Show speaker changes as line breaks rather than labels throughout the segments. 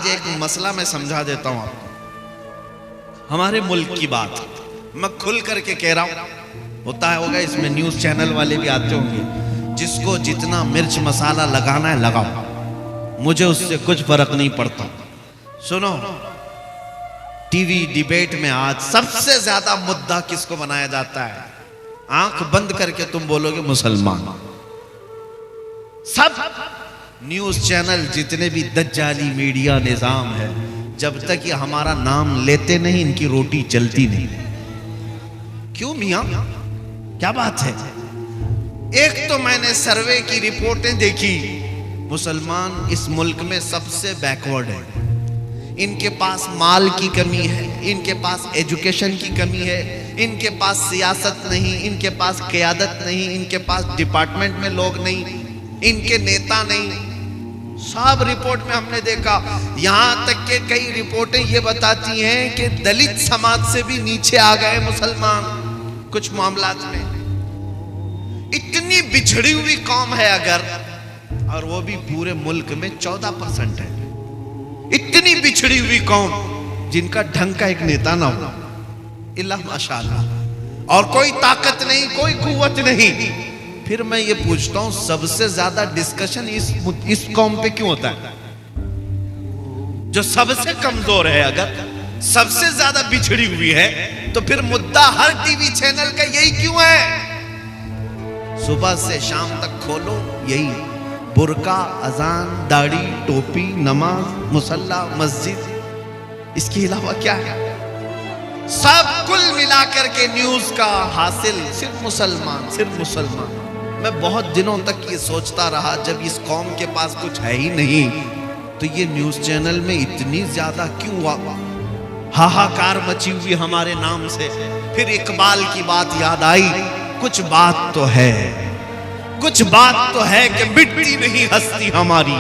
आज एक मसला मैं समझा देता हूं आपको। हमारे मुल्क की बात मैं खुल करके कह रहा हूं। होता है होगा इसमें न्यूज चैनल वाले भी आते होंगे, जिसको जितना मिर्च मसाला लगाना है लगाओ, मुझे उससे कुछ फर्क नहीं पड़ता। सुनो, टीवी डिबेट में आज सबसे ज्यादा मुद्दा किसको बनाया जाता है? आंख बंद करके तुम बोलोगे मुसलमान। सब न्यूज चैनल जितने भी दज्जाली मीडिया निजाम है, जब तक ये हमारा नाम लेते नहीं इनकी रोटी चलती नहीं। क्यों मियां, क्या बात है? एक तो मैंने सर्वे की रिपोर्टें देखी, मुसलमान इस मुल्क में सबसे बैकवर्ड है। इनके पास माल की कमी है, इनके पास एजुकेशन की कमी है, इनके पास सियासत नहीं, इनके पास क़यादत नहीं, इनके पास डिपार्टमेंट में लोग नहीं, इनके नेता नहीं। सब रिपोर्ट में हमने देखा, यहां तक के कई रिपोर्टें ये बताती हैं कि दलित समाज से भी नीचे आ गए मुसलमान कुछ मामलात में। इतनी बिछड़ी हुई कौम है अगर, और वो भी पूरे मुल्क में 14% है। इतनी बिछड़ी हुई कौम जिनका ढंग का एक नेता ना हो, इल्ला माशाअल्लाह, और कोई ताकत नहीं, कोई कुव्वत नहीं। फिर मैं ये पूछता हूं, सबसे ज्यादा डिस्कशन इस कौम पे क्यों होता है? जो सबसे कमजोर है, अगर सबसे ज्यादा बिछड़ी हुई है, तो फिर मुद्दा हर टीवी चैनल का यही क्यों है? सुबह से शाम तक खोलो यही, बुर्का, अजान, दाढ़ी, टोपी, नमाज, मुसल्ला, मस्जिद, इसके अलावा क्या है? सब कुल मिलाकर के न्यूज का हासिल सिर्फ मुसलमान, सिर्फ मुसलमान। मैं बहुत दिनों तक ये सोचता रहा, जब इस कौम के पास कुछ है ही नहीं, तो ये न्यूज चैनल में इतनी ज्यादा क्यों हाहाकार मची हुई हमारे नाम से। फिर इकबाल की बात याद आई, कुछ बात तो है, कुछ बात तो है कि मिटती नहीं हस्ती हमारी,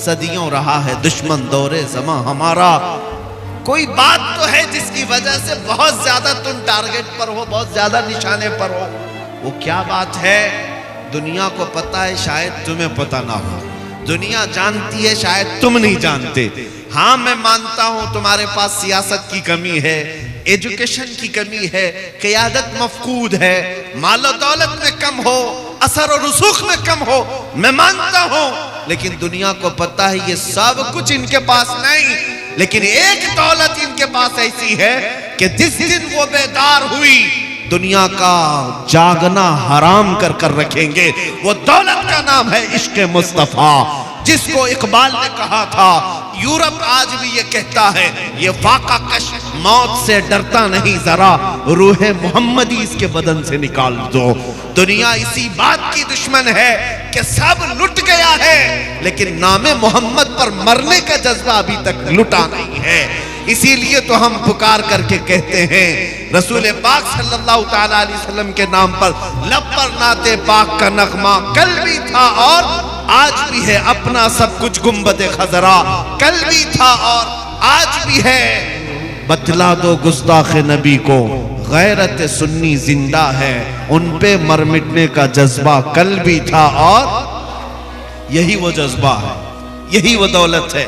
सदियों रहा है दुश्मन दौरे ज़मा हमारा। कोई बात तो है जिसकी वजह से बहुत ज्यादा तुम टारगेट पर हो, बहुत ज्यादा निशाने पर हो। वो क्या बात है? दुनिया को पता है, शायद तुम्हें पता ना हो। दुनिया जानती है, शायद तुम नहीं जानते। हाँ, मैं मानता हूं तुम्हारे पास सियासत की कमी है, एजुकेशन की कमी है, क़यादत मफकूद है, मालो दौलत में कम हो, असर और रुसूख में कम हो, मैं मानता हूं। लेकिन दुनिया को पता है ये सब कुछ इनके पास नहीं, लेकिन एक दौलत इनके पास ऐसी है कि जिस दिन वो बेदार हुई, दुनिया का जागना हराम कर कर रखेंगे। वो दौलत का नाम है इश्क़ मुस्तफ़ा, जिसको इकबाल ने कहा था। यूरोप आज भी ये कहता है, ये फाका कश मौत से डरता नहीं, जरा रूह मोहम्मदी इसके बदन से निकाल दो। दुनिया इसी बात की दुश्मन है कि सब लुट गया है, लेकिन नामे मोहम्मद पर मरने का जज्बा अभी तक लुटा नहीं है। इसीलिए तो हम पुकार करके कहते हैं, रसूल पाक सल्लल्लाहु ताला अलैहि वसल्लम के नाम पर लब पर नाते पाक का नगमा कल भी था और आज भी है, अपना सब कुछ गुंबद खजरा कल भी था और आज भी है। बतला दो गुस्ताख नबी को, गैरत सुन्नी जिंदा है, उन पे मर मिटने का जज्बा कल भी था और यही वो जज्बा है, यही वो दौलत है,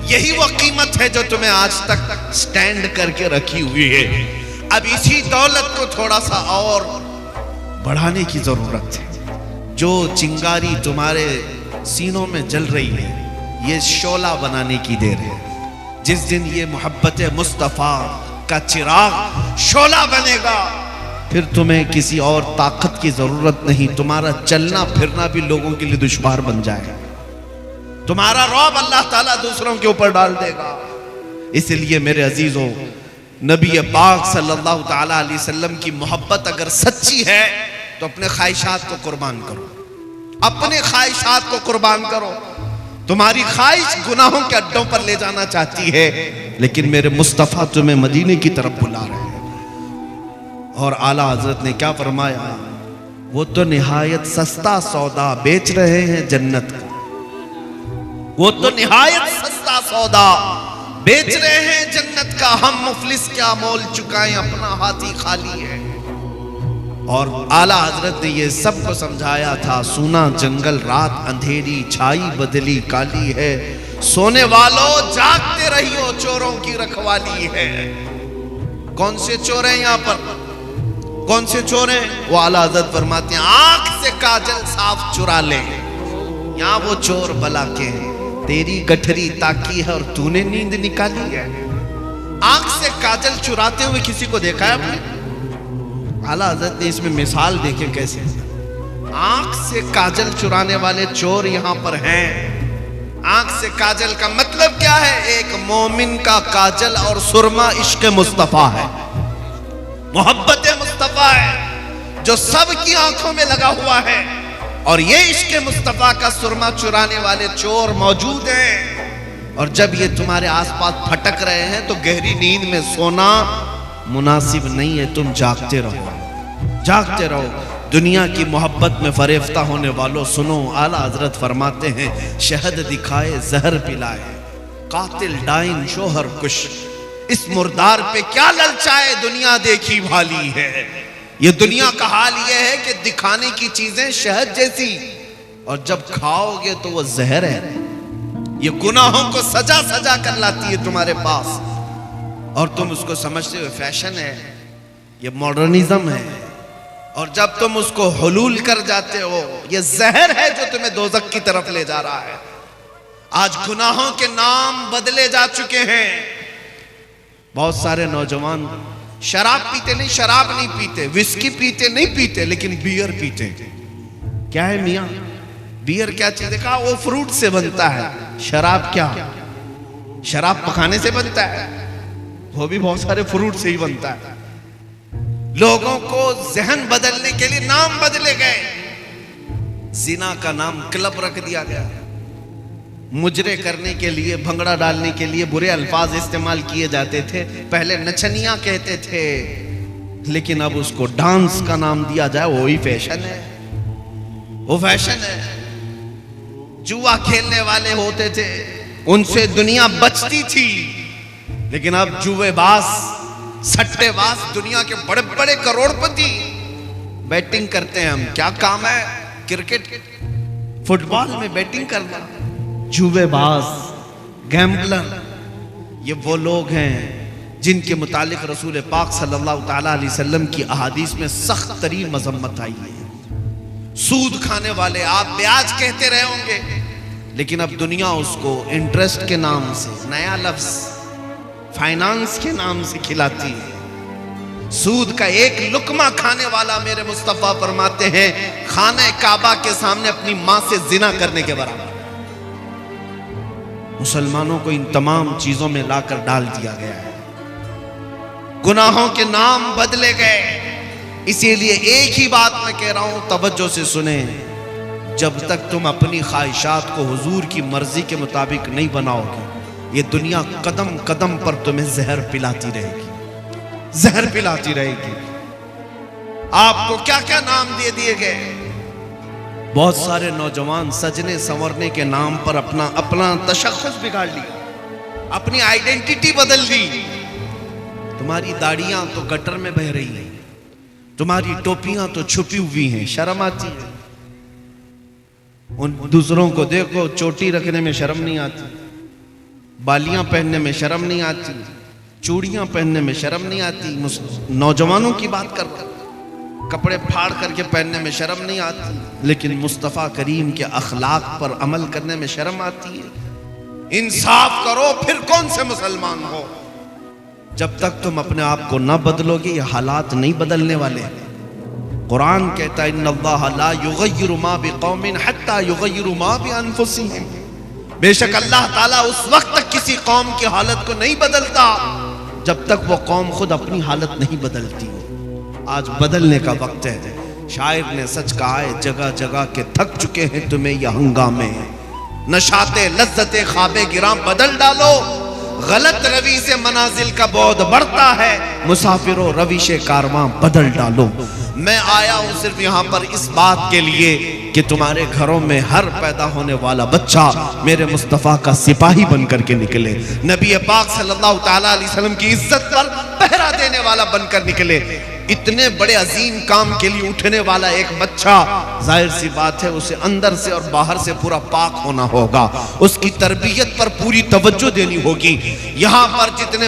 यही वो कीमत है जो तुम्हें आज तक स्टैंड करके रखी हुई है। अब इसी दौलत को थोड़ा सा और बढ़ाने की जरूरत है। जो चिंगारी तुम्हारे सीनों में जल रही है, ये शोला बनाने की देर है। जिस दिन ये मोहब्बत मुस्तफ़ा का चिराग शोला बनेगा, फिर तुम्हें किसी और ताकत की जरूरत नहीं। तुम्हारा चलना फिरना भी लोगों के लिए दुश्वार बन जाएगा, तुम्हारा रौब अल्लाह ताला दूसरों के ऊपर डाल देगा। इसलिए मेरे अजीजों, नबी पाक सल्लल्लाहु ताला अलैहि वसल्लम की मोहब्बत अगर सच्ची है तो अपने ख्वाहिशात को कुर्बान करो, अपने ख्वाहिशात को कुर्बान करो। तुम्हारी ख्वाहिश गुनाहों के अड्डों पर ले जाना चाहती है, लेकिन मेरे मुस्तफ़ा तुम्हें मदीने की तरफ बुला रहे हैं। और आला हजरत ने क्या फरमाया? वो तो निहायत सस्ता सौदा बेच रहे हैं जन्नत का, वो तो निहायत सस्ता सौदा बेच रहे हैं जन्नत का। हम मुफलिस क्या मोल चुकाएं, अपना हाथी खाली है। और आला हजरत ने ये सबको समझाया था, सुना जंगल रात अंधेरी छाई बदली काली है, सोने वालों जागते रहियो, चोरों की रखवाली है। कौन से चोर हैं यहां पर? कौन से चोर हैं? वो आला हज़रत फरमाते हैं आंख से काजल साफ चुरा ले। यहां वो चोर भला के हैं, तेरी गठरी ताकी है और तूने नींद निकाली है। आंख से काजल चुराते हुए किसी को देखा है आपने? आला हज़रत ने इसमें मिसाल देखे कैसे। आंख से काजल चुराने वाले चोर यहां पर हैं। आंख से काजल का मतलब क्या है? एक मोमिन का काजल और सुरमा इश्क मुस्तफा है, मोहब्बत मुस्तफा है, जो सबकी आंखों में लगा हुआ है। और ये इश्क मुस्तफा का सुरमा चुराने वाले चोर मौजूद हैं। और जब ये तुम्हारे आसपास फटक रहे हैं तो गहरी नींद में सोना मुनासिब नहीं है। तुम जागते रहो, जागते रहो। दुनिया की मोहब्बत में फरेफ्ता होने वालों सुनो, आला हजरत फरमाते हैं शहद दिखाए जहर पिलाए, कातिल डाइन शोहर कुश, इस मुर्दार पे क्या ललचाए, दुनिया देखी भाली है। ये दुनिया का हाल ये है कि दिखाने की चीजें शहद जैसी, और जब खाओगे तो वो जहर है। ये गुनाहों को सजा सजा कर लाती है तुम्हारे पास, और तुम उसको समझते हो फैशन है, ये मॉडर्निज्म है। और जब तुम उसको हुलूल कर जाते हो, ये जहर है जो तुम्हें दोज़ख की तरफ ले जा रहा है। आज गुनाहों के नाम बदले जा चुके हैं। बहुत सारे नौजवान शराब पीते नहीं, शराब नहीं पीते, विस्की पीते नहीं पीते, लेकिन बियर पीते। क्या है मियां? बियर क्या चीज है? कहा वो फ्रूट से बनता है। शराब क्या? शराब पकाने से बनता है, वो भी बहुत सारे फ्रूट से ही बनता है। लोगों को जहन बदलने के लिए नाम बदले गए। जिना का नाम क्लब रख दिया गया, मुजरे करने के लिए, भंगड़ा डालने के लिए बुरे अल्फाज इस्तेमाल किए जाते थे। पहले नचनिया कहते थे, लेकिन अब उसको डांस का नाम दिया जाए, वही फैशन है, वो फैशन है। जुआ खेलने वाले होते थे, उनसे दुनिया बचती थी, लेकिन अब जुएबाज, सट्टेबाज, दुनिया के बड़े बड़े करोड़पति बैटिंग करते हैं। हम क्या काम है? क्रिकेट, फुटबॉल में बैटिंग करना। जुएबाज, गैम्बलर, ये वो लोग हैं जिनके मुतालिक रसूल पाक सल्लल्लाहु ताला अलैहि वसल्लम की अहादीस में सख्त तरीन मजम्मत आई है। सूद खाने वाले, आप ब्याज कहते रहे होंगे, लेकिन अब दुनिया उसको इंटरेस्ट के नाम से, नया लफ्ज फाइनेंस के नाम से खिलाती है। सूद का एक लुकमा खाने वाला, मेरे मुस्तफा फरमाते हैं, खाने काबा के सामने अपनी मां से जिना करने के बराबर। मुसलमानों को इन तमाम चीजों में लाकर डाल दिया गया है। गुनाहों के नाम बदले गए। इसीलिए एक ही बात मैं कह रहा हूं, तवज्जो से सुने, जब तक तुम अपनी ख्वाहिशात को हुजूर की मर्जी के मुताबिक नहीं बनाओगे, ये दुनिया कदम कदम पर तुम्हें जहर पिलाती रहेगी, जहर पिलाती रहेगी। आपको क्या क्या नाम दे दिए गए। बहुत सारे नौजवान सजने संवरने के नाम पर अपना तशख्खुस बिगाड़ लिया, अपनी आइडेंटिटी बदल दी। तुम्हारी दाढ़ियां तो गटर में बह रही हैं, तुम्हारी टोपियां तो छुपी हुई हैं, शर्म आती है। उन दूसरों को देखो, चोटी रखने में शर्म नहीं आती, बालियां पहनने में शर्म नहीं आती, चूड़ियां पहनने में शर्म नहीं आती। नौजवानों की बात कर, कपड़े फाड़ करके पहनने में शर्म नहीं आती, लेकिन मुस्तफ़ा करीम के अखलाक पर अमल करने में शर्म आती है। इंसाफ करो, फिर कौन से मुसलमान हो। जब तक तुम अपने आप को न बदलोगे, ये हालात नहीं बदलने वाले। कुरान कहता है इन्नल्लाह ला युगय्यिरु मा बिकौमिन हत्ता युगय्यिरु मा बिअनफुसिहिम। बेशक अल्लाह ताला उस वक्त तक किसी कौम की हालत को नहीं बदलता जब तक वो कौम खुद अपनी हालत नहीं बदलती। आज बदलने का वक्त है। शायर ने सच कहा है, जगह जगह के थक चुके हैं तुम्हें यह हंगामे, नशाते लज्जते ख्वाबे गिरां बदल डालो। गलत रवि से मनाजिल का बहुत बढ़ता है, मुसाफिरों रविश कारवां बदल डालो। मैं आया हूं सिर्फ यहां पर इस बात के लिए कि तुम्हारे घरों में हर पैदा होने वाला बच्चा मेरे मुस्तफ़ा का सिपाही बनकर के निकले, नबी पाक सल्लल्लाहु ताला अलैहि वसल्लम की इज्जत पर पहरा देने वाला बनकर निकले। इतने बड़े अजीम काम के लिए उठने वाला एक बच्चा, जाहिर सी बात है उसे अंदर से और बाहर से पूरा पाक होना होगा, उसकी तरबियत पर पूरी तवज्जो देनी होगी। यहाँ पर जितने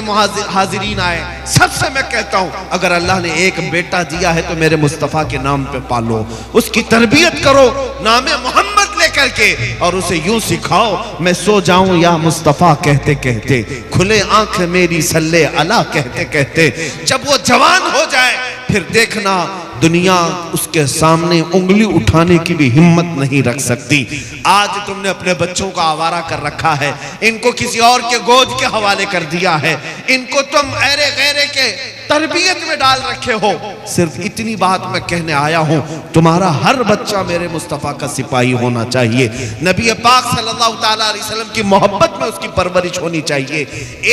हाजिरीन आए सबसे मैं कहता हूँ, अगर अल्लाह ने एक बेटा दिया है तो मेरे मुस्तफ़ा के नाम पे पालो, उसकी तरबियत करो नाम मोहम्मद लेकर के, और उसे यूं सिखाओ मैं सो जाऊं या मुस्तफ़ा कहते कहते, खुले आंख मेरी सल्ले अला कहते कहते। जब वो जवान हो जाए फिर देखना दुनिया उसके सामने उंगली उठाने की भी हिम्मत नहीं रख सकती। आज तुमने अपने बच्चों को आवारा कर रखा है, इनको किसी और के गोद के हवाले कर दिया है, इनको तुम ऐरे गैरे के तरबियत में डाल रखे हो। सिर्फ इतनी बात मैं कहने आया हूं, तुम्हारा हर बच्चा मेरे मुस्तफ़ा का सिपाही होना चाहिए, नबी पाक सल्लल्लाहु ताला अलैहि वसल्लम की मोहब्बत में उसकी परवरिश होनी चाहिए।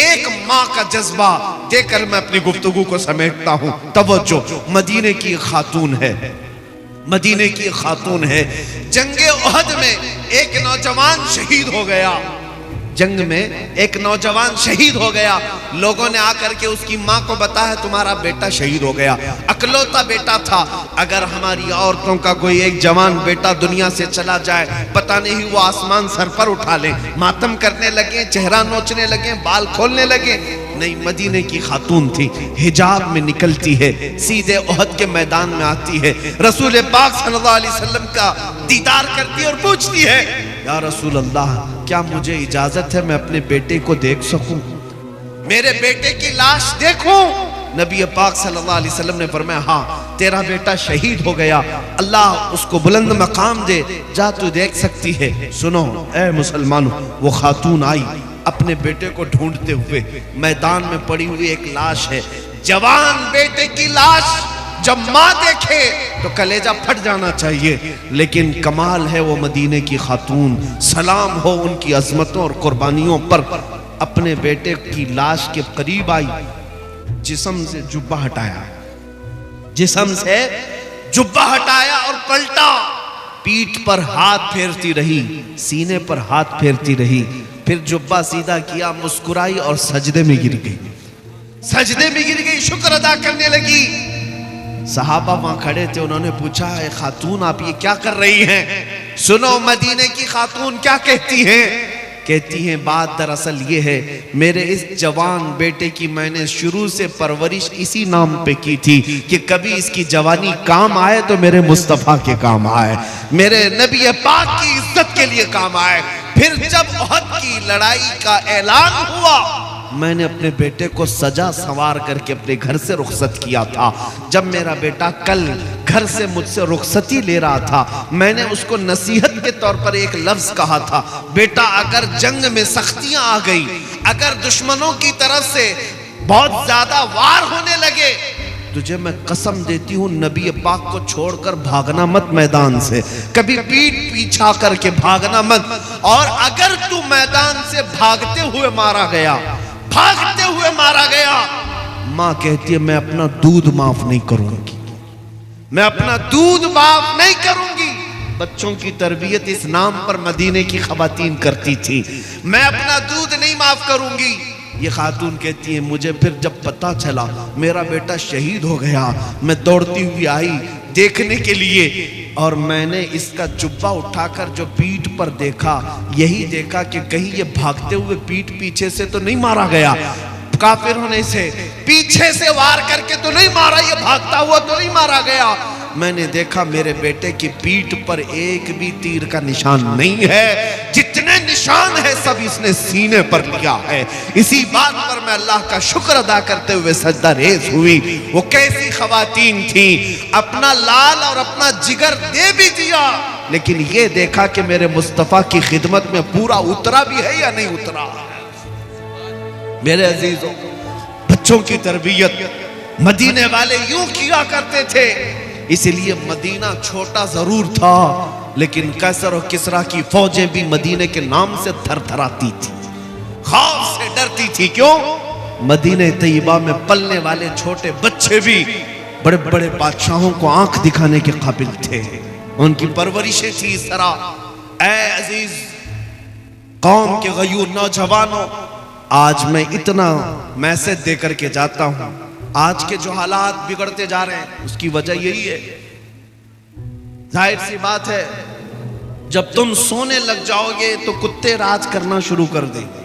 एक माँ का जज्बा देकर मैं अपनी गुफ्तगू को समेटता हूं। तवज्जो, मदीने की खातून है, मदीने की खातून है। जंगे उहद में एक नौजवान शहीद हो गया, जंग में एक नौजवान शहीद हो गया। लोगों ने आकर के उसकी माँ को बताया तुम्हारा बेटा शहीद हो गया, अकलौता बेटा था। अगर हमारी औरतों का कोई एक जवान बेटा दुनिया से चला जाए, पता नहीं वो आसमान सर पर उठा ले, मातम करने लगे, चेहरा नोचने लगे, बाल खोलने लगे। नहीं, मदीने की खातून थी, हिजाब में निकलती है, सीधे उहद के मैदान में आती है, रसूल पाक सल्लल्लाहु अलैहि वसल्लम का दीदार करती है और पूछती है या रसूल अल्लाह, क्या मुझे इजाजत है मैं अपने बेटे को देख सकूं, मेरे बेटे की लाश देखूं? नबी पाक सल्लल्लाहु अलैहि वसल्लम ने फरमाया हाँ, तेरा बेटा शहीद हो गया, अल्लाह उसको बुलंद मकाम दे, जा तू देख सकती है। सुनो ए मुसलमानों, वो खातून आई अपने बेटे को ढूंढते हुए, मैदान में पड़ी हुई एक लाश है, जवान बेटे की लाश। जब माँ देखे तो कलेजा फट जाना चाहिए, लेकिन कमाल है वो मदीने की खातून, सलाम हो उनकी अजमतों और कुर्बानियों पर, अपने बेटे की लाश के करीब आई, जिस्म से जुब्बा हटाया, जिस्म से जुब्बा हटाया और पलटा, पीठ पर हाथ फेरती रही, सीने पर हाथ फेरती रही, फिर जुब्बा सीधा किया, मुस्कुराई और सजदे में गिर गई, सजदे में गिर गई, शुक्र अदा करने लगी। सहाबा वहां खड़े थे, उन्होंने पूछा है खातून आप ये क्या कर रही हैं? सुनो मदीने की खातून क्या कहती हैं, कहती हैं बात दरअसल ये है, मेरे इस जवान बेटे की मैंने शुरू से परवरिश इसी नाम पे की थी कि कभी इसकी जवानी काम आए तो मेरे मुस्तफ़ा के काम आए, मेरे नबी पाक की इज्जत के लिए काम आए। फिर जब उहद की लड़ाई का ऐलान हुआ, मैंने अपने बेटे को सजा संवार करके अपने घर से रुखसत किया था। जब मेरा बेटा कल घर से मुझसे रुखसती ले रहा था, मैंने उसको नसीहत के तौर पर एक लफ्ज कहा था, बेटा अगर जंग में सख्तियां आ गई, अगर दुश्मनों की तरफ से बहुत ज्यादा वार होने लगे, तुझे मैं कसम देती हूँ नबी पाक को छोड़कर भागना मत मैदान से, कभी पीठ पीछा करके भागना मत, और अगर तू मैदान से भागते हुए मारा गया, भागते हुए मारा गया, माँ कहती है मैं अपना दूध माफ नहीं करूंगी, मैं अपना दूध माफ नहीं करूंगी। बच्चों की तरबियत इस नाम पर मदीने की खवातीन करती थी, मैं अपना दूध नहीं माफ करूंगी। ये खातून कहती है मुझे फिर जब पता चला मेरा बेटा शहीद हो गया, मैं दौड़ती हुई आई देखने के लिए, और मैंने इसका जुब्बा उठाकर जो पीठ पर देखा, यही देखा कि कहीं ये भागते हुए पीठ पीछे से तो नहीं मारा गया, काफिर होने से पीछे से वार करके तो नहीं मारा, ये भागता हुआ तो नहीं मारा गया। मैंने देखा मेरे बेटे की पीठ पर एक भी तीर का निशान नहीं है, जितने निशान है सब इसने सीने पर लिया है। इसी बात पर मैं अल्लाह का शुक्र अदा करते हुए सजदा रेज हुई। वो कैसी खवातीन थी, अपना लाल और अपना जिगर दे भी दिया, लेकिन ये देखा कि मेरे मुस्तफ़ा की खिदमत में पूरा उतरा भी है या नहीं उतरा। मेरे अजीजों, बच्चों की तरबियत मदीने वाले यूं किया करते थे, इसलिए मदीना छोटा जरूर था, लेकिन कैसर और किसरा की फौजें भी मदीने के नाम से थरथराती थी, खौफ से डरती थी। क्यों? मदीने तैयबा में पलने वाले छोटे बच्चे भी बड़े बड़े बादशाहों को आंख दिखाने के काबिल थे, उनकी परवरिशें थी इस तरह। ऐ अजीज कौम के गयूर नौजवानों, आज मैं इतना मैसेज देकर के जाता हूं, आज के जो हालात बिगड़ते जा रहे हैं उसकी वजह यही है। जाहिर सी बात है, जब तुम सोने लग जाओगे तो कुत्ते राज करना शुरू कर देंगे।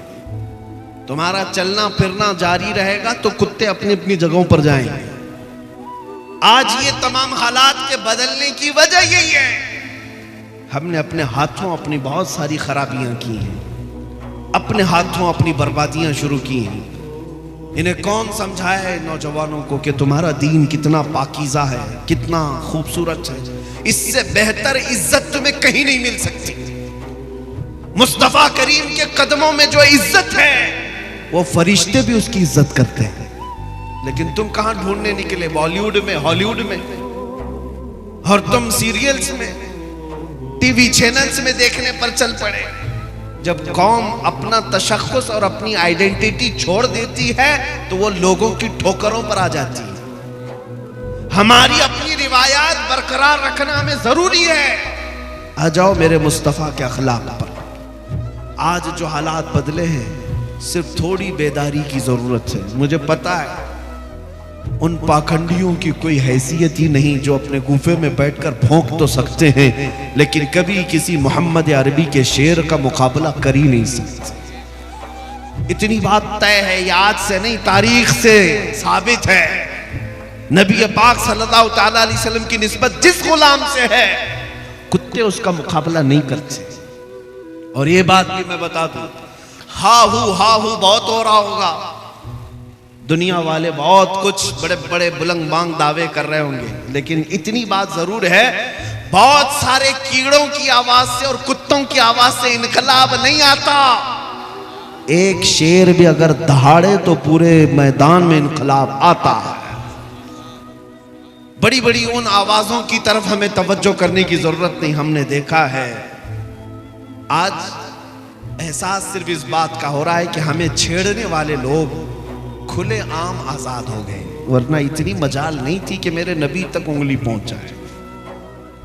तुम्हारा चलना फिरना जारी रहेगा तो कुत्ते अपनी अपनी जगहों पर जाएंगे। आज ये तमाम हालात के बदलने की वजह यही है, हमने अपने हाथों अपनी बहुत सारी खराबियां की हैं, अपने हाथों अपनी बर्बादियां शुरू की हैं। इन्हें कौन समझाए नौजवानों को कि तुम्हारा दीन कितना पाकीज़ा है, कितना खूबसूरत है, इससे बेहतर इज्जत तुम्हें कहीं नहीं मिल सकती। मुस्तफा करीम के कदमों में जो इज्जत है वो फरिश्ते भी उसकी इज्जत करते हैं। लेकिन तुम कहां ढूंढने निकले? बॉलीवुड में, हॉलीवुड में, और तुम सीरियल्स में, टीवी चैनल्स में देखने पर चल पड़े। जब कौम अपना तशख्खुस और अपनी आइडेंटिटी छोड़ देती है तो वो लोगों की ठोकरों पर आ जाती है। हमारी अपनी रिवायात बरकरार रखना हमें जरूरी है। आ जाओ मेरे मुस्तफा के अखलाक पर। आज जो हालात बदले हैं, सिर्फ थोड़ी बेदारी की जरूरत है। मुझे पता है उन पाखंडियों की कोई हैसियत ही नहीं जो अपने गुफे में बैठकर भौंक तो सकते हैं, लेकिन कभी किसी मोहम्मद अरबी के शेर का मुकाबला कर ही नहीं सकते। इतनी बात तय है, ये आज से नहीं, तारीख से साबित है। नबी पाक सल्लल्लाहु तआला अलैहि वसल्लम की निस्बत जिस गुलाम से है, कुत्ते उसका मुकाबला नहीं करते। और ये बात भी मैं बता दूं, हाहू बहुत हो रहा होगा, दुनिया वाले बहुत कुछ बड़े बड़े बुलंद बांग दावे कर रहे होंगे, लेकिन इतनी बात जरूर है, बहुत सारे कीड़ों की आवाज से और कुत्तों की आवाज से इनकलाब नहीं आता। एक शेर भी अगर दहाड़े तो पूरे मैदान में इनकलाब आता है। बड़ी बड़ी उन आवाजों की तरफ हमें तवज्जो करने की जरूरत नहीं। हमने देखा है आज एहसास सिर्फ इस बात का हो रहा है कि हमें छेड़ने वाले लोग खुले आम आजाद हो गए, वरना इतनी मजाल नहीं थी कि मेरे नबी तक उंगली पहुंच जाए,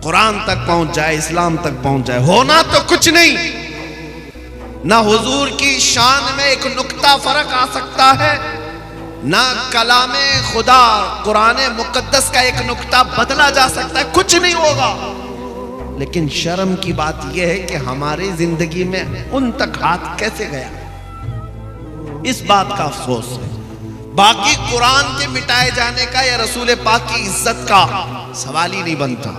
कुरान तक पहुंच जाए, इस्लाम तक पहुंच जाए। होना तो कुछ नहीं, ना हुजूर की शान में एक नुक्ता फर्क आ सकता है, ना कलामे खुदा कुरान मुकद्दस का एक नुक्ता बदला जा सकता है, कुछ नहीं होगा। लेकिन शर्म की बात यह है कि हमारी जिंदगी में उन तक हाथ कैसे गया, इस बात का अफसोस है। बाकी कुरान के मिटाए जाने का या रसूल पाक की इज्जत का सवाल ही नहीं बनता,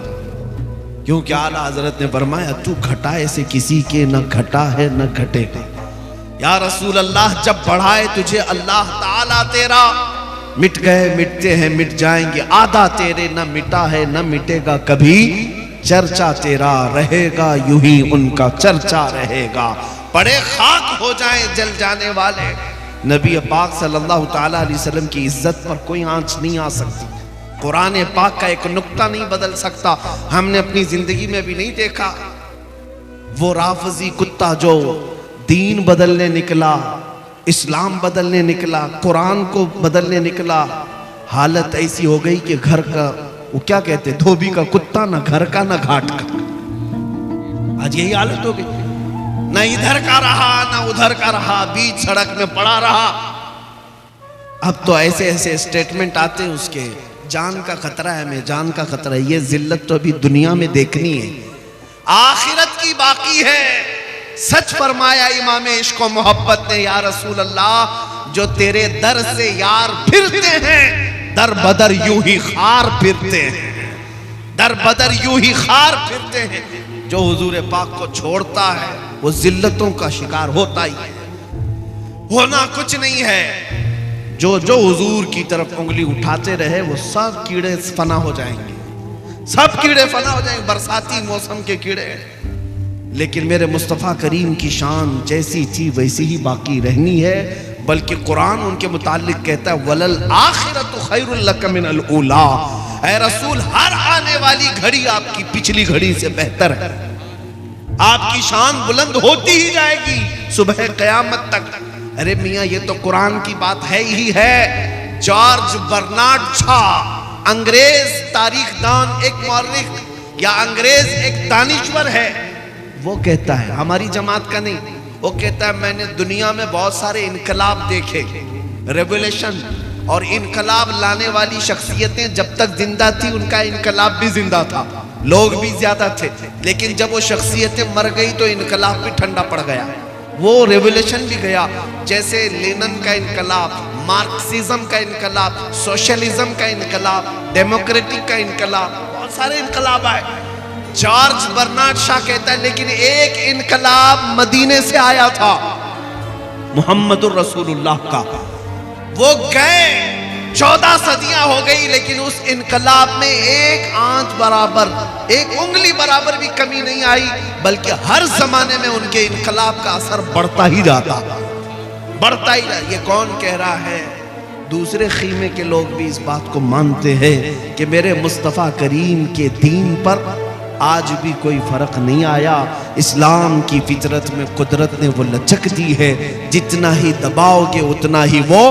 क्योंकि आला हजरत ने फरमाया तू घटाए से किसी के न घटा है न घटेगा। या रसूल अल्लाह, जब बढ़ाए तुझे अल्लाह ताला तेरा, मिट गए मिटते हैं मिट जाएंगे, आधा तेरे न मिटा है न मिटेगा कभी, चर्चा तेरा रहेगा यूं ही उनका चर्चा रहेगा। बड़े खाक हो जाएं जल जाने वाले, नबी पाक सल्लल्लाहु ताला अलैहि वसल्लम की इज्जत पर कोई आंच नहीं आ सकती, कुरान पाक का एक नुक्ता नहीं बदल सकता। हमने अपनी जिंदगी में भी नहीं देखा वो राफजी कुत्ता जो दीन बदलने निकला, इस्लाम बदलने निकला, कुरान को बदलने निकला। हालत ऐसी हो गई कि घर का, वो क्या कहते, धोबी का कुत्ता, ना घर का ना घाट का। आज यही हालत हो गई, ना इधर का रहा ना उधर का रहा, बीच सड़क में पड़ा रहा। अब तो ऐसे ऐसे स्टेटमेंट आते हैं उसके, जान का खतरा है, हमें जान का खतरा है। ये जिल्लत तो अभी दुनिया में देखनी है, आखिरत की बाकी है। सच फरमाया इमाम इश्क व मोहब्बत ने, या रसूल अल्लाह, जो तेरे दर से यार फिरते हैं, दर बदर यूं ही खार फिरते हैं, दर बदर यूं ही खार फिरते हैं। जो हुजूर पाक को छोड़ता है वो जिल्लतों का शिकार होता ही है। होना कुछ नहीं है, जो जो हुजूर की तरफ उंगली उठाते रहे वो सब कीड़े फना हो जाएंगे, सब कीड़े फना हो जाएंगे, बरसाती मौसम के कीड़े। लेकिन मेरे मुस्तफ़ा करीम की शान जैसी थी वैसी ही बाकी रहनी है, बल्कि कुरान उनके मुतालिक कहता है वलल आखिरतु खैरुल लक मिनल ऊला। ऐ रसूल, हर आने वाली घड़ी आपकी पिछली घड़ी से बेहतर है, आपकी शान बुलंद होती ही जाएगी सुबह क़यामत तक। अरे मियाँ, ये तो कुरान की बात है ही है। जॉर्ज बर्नार्ड शॉ, अंग्रेज तारीखदान, एक मौर्रिख या अंग्रेज एक दानिश्वर है, वो कहता है, हमारी जमात का नहीं, वो कहता है मैंने दुनिया में बहुत सारे इनकलाब देखे, रेवोल्यूशन, और इनकलाब लाने वाली शख्सियतें जब तक जिंदा थी उनका इनकलाब भी जिंदा था, लोग भी ज्यादा थे, लेकिन जब वो शख्सियतें मर गई तो इनकलाब भी ठंडा पड़ गया, वो रेवोल्यूशन भी गया। जैसे लेनिन का इनकलाब, मार्क्सिज्म का इनकलाब, सोशलिज्म का इनकलाब, डेमोक्रेटिक का इनकलाब, बहुत सारे इनकलाब आए। जॉर्ज बर्नार्ड शॉ कहता है लेकिन एक इनकलाब मदीने से आया था, मुहम्मदुर रसूलुल्लाह का। वो गए, 14 सदियां हो गई, लेकिन उस इनकलाब में एक आंच बराबर, एक उंगली बराबर भी कमी नहीं आई, बल्कि हर जमाने में उनके इनकलाब का असर बढ़ता ही जाता, बढ़ता ही जाता। ये कौन कह रहा है? दूसरे खीमे के लोग भी इस बात को मानते हैं कि मेरे मुस्तफ़ा करीम के दीन पर आज भी कोई फर्क नहीं आया। इस्लाम की फितरत में कुदरत ने वो लचक दी है, जितना ही दबाओगे उतना ही वो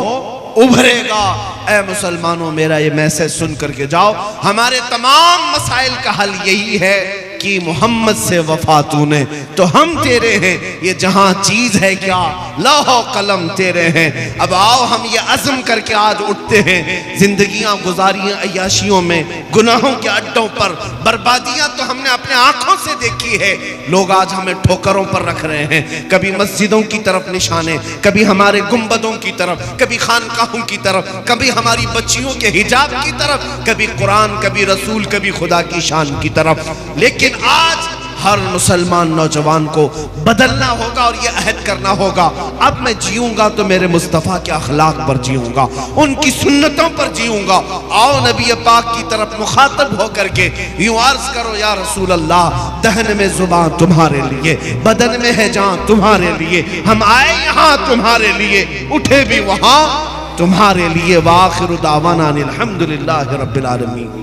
उभरेगा। ऐ मुसलमानों, मेरा ये मैसेज सुन करके जाओ, हमारे तमाम मसाइल का हल यही है कि मोहम्मद से वफा तूने तो हम तेरे हैं, ये जहां चीज है क्या लौह कलम तेरे हैं। अब आओ हम ये अज़्म करके आज उठते हैं, जिंदगियां गुजारी अय्याशियों में, गुनाहों के अड्डों पर, बर्बादियां तो हमने अपने आंखों से देखी है। लोग आज हमें ठोकरों पर रख रहे हैं, कभी मस्जिदों की तरफ निशाने, कभी हमारे गुंबदों की तरफ, कभी खानकाहों की तरफ, कभी हमारी बच्चियों के हिजाब की तरफ, कभी कुरान, कभी रसूल, कभी खुदा की शान की तरफ। लेकिन आज हर मुसलमान नौजवान को बदलना होगा और ये अहद करना होगा, अब मैं जीऊंगा तो मेरे मुस्तफ़ा के अखलाक पर जीऊंगा, उनकी सुन्नतों पर जीऊंगा। आओ नबी पाक की तरफ मुखातब होकर के यूं अर्ज करो, या रसूल अल्लाह, दहन में जुबान तुम्हारे लिए, बदन में है जान तुम्हारे लिए, हम आए यहाँ तुम्हारे लिए, उठे भी वहां तुम्हारे लिए। वाखिरु दावाना अनिल हम्दुलिल्लाहि रब्बिल आलमीन।